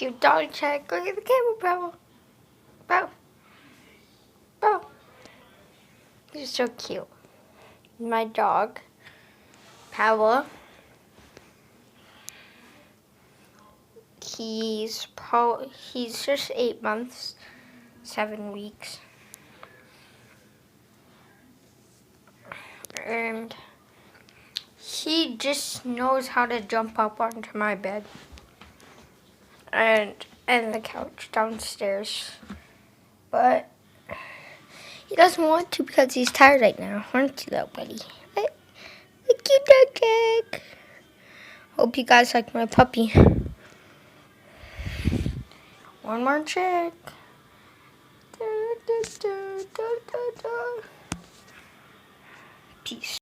Cute dog check. Look at the camera, bro. Bro. You're so cute. My dog, Paolo. He's just 8 months, 7 weeks. And he just knows how to jump up onto my bed and the couch downstairs. But he doesn't want to because he's tired right now. Aren't you, little buddy? Look you, dog check. Hope you guys like my puppy. One more check. Peace.